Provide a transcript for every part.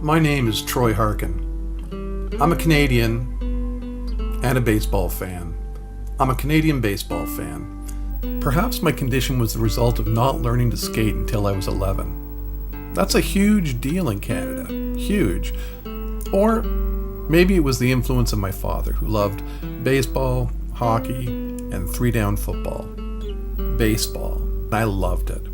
My name is Troy Harkin. I'm a Canadian and a baseball fan. I'm a Canadian baseball fan. Perhaps my condition was the result of not learning to skate until I was 11. That's a huge deal in Canada. Huge. Or maybe it was the influence of my father, who loved baseball, hockey, and three-down football. Baseball. I loved it.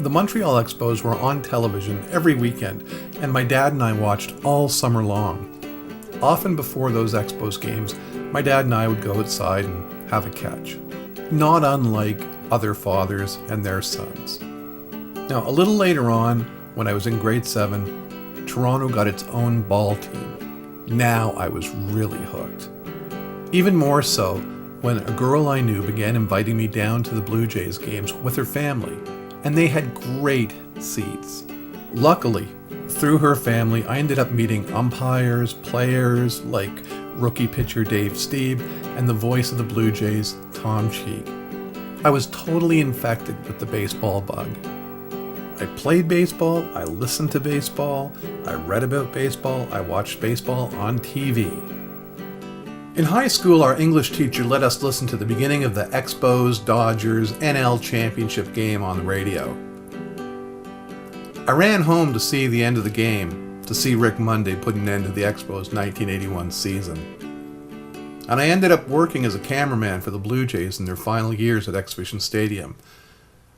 The Montreal Expos were on television every weekend, and my dad and I watched all summer long. Often before those Expos games, my dad and I would go outside and have a catch. Not unlike other fathers and their sons. Now, a little later on, when I was in grade 7, Toronto got its own ball team. Now I was really hooked. Even more so when a girl I knew began inviting me down to the Blue Jays games with her family, and they had great seats. Luckily, through her family, I ended up meeting umpires, players like rookie pitcher Dave Stieb, and the voice of the Blue Jays, Tom Cheek. I was totally infected with the baseball bug. I played baseball, I listened to baseball, I read about baseball, I watched baseball on TV. In high school, our English teacher let us listen to the beginning of the Expos Dodgers NL Championship game on the radio. I ran home to see the end of the game, to see Rick Monday put an end to the Expos' 1981 season. And I ended up working as a cameraman for the Blue Jays in their final years at Exhibition Stadium.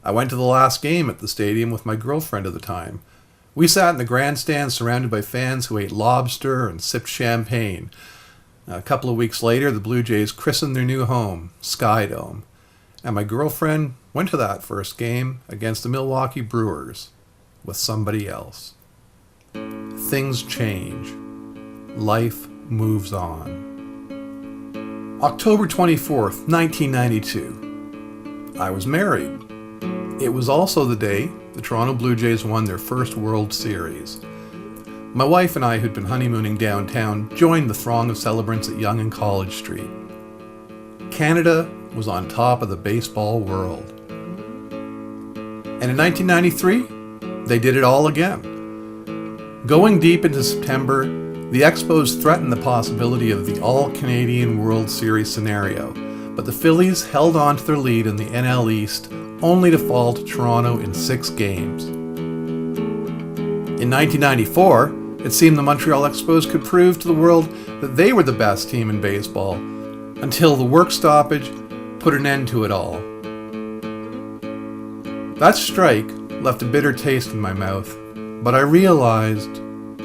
I went to the last game at the stadium with my girlfriend at the time. We sat in the grandstand surrounded by fans who ate lobster and sipped champagne. A couple of weeks later, the Blue Jays christened their new home, Sky Dome, and my girlfriend went to that first game against the Milwaukee Brewers with somebody else. Things change. Life moves on. October 24th, 1992. I was married. It was also the day the Toronto Blue Jays won their first World Series. My wife and I, who'd been honeymooning downtown, joined the throng of celebrants at Yonge and College Street. Canada was on top of the baseball world. And in 1993, they did it all again. Going deep into September, the Expos threatened the possibility of the All-Canadian World Series scenario, but the Phillies held on to their lead in the NL East, only to fall to Toronto in 6 games. In 1994, it seemed the Montreal Expos could prove to the world that they were the best team in baseball, until the work stoppage put an end to it all. That strike left a bitter taste in my mouth, but I realized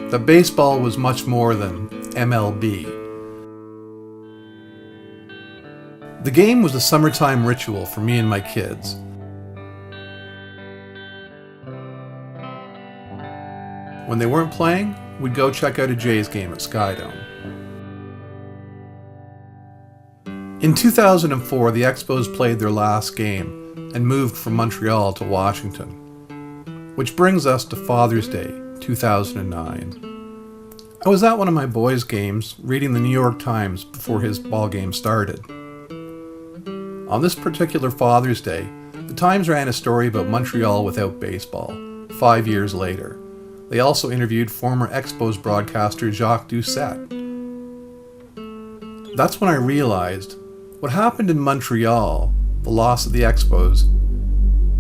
that baseball was much more than MLB. The game was a summertime ritual for me and my kids. When they weren't playing, we'd go check out a Jays game at Sky Dome. In 2004, the Expos played their last game and moved from Montreal to Washington. Which brings us to Father's Day, 2009. I was at one of my boys' games, reading the New York Times before his ball game started. On this particular Father's Day, the Times ran a story about Montreal without baseball, 5 years later. They also interviewed former Expos broadcaster Jacques Doucette. That's when I realized what happened in Montreal, the loss of the Expos,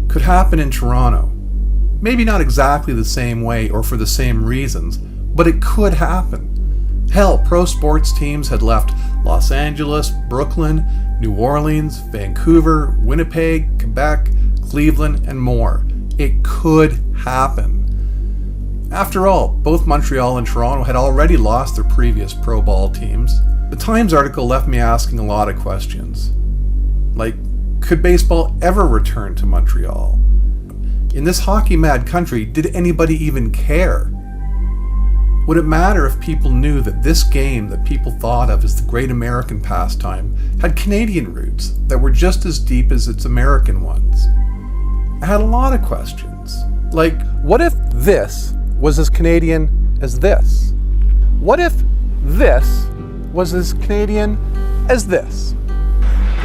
could happen in Toronto. Maybe not exactly the same way or for the same reasons, but it could happen. Hell, pro sports teams had left Los Angeles, Brooklyn, New Orleans, Vancouver, Winnipeg, Quebec, Cleveland, and more. It could happen. After all, both Montreal and Toronto had already lost their previous pro ball teams. The Times article left me asking a lot of questions. Like, could baseball ever return to Montreal? In this hockey-mad country, did anybody even care? Would it matter if people knew that this game that people thought of as the great American pastime had Canadian roots that were just as deep as its American ones? I had a lot of questions. Like, what if this was as Canadian as this? What if this was as Canadian as this?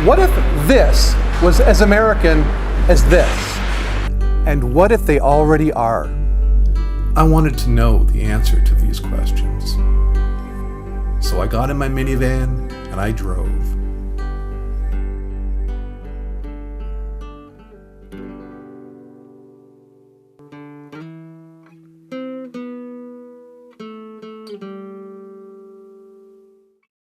What if this was as American as this? And what if they already are? I wanted to know the answer to these questions. So I got in my minivan and I drove.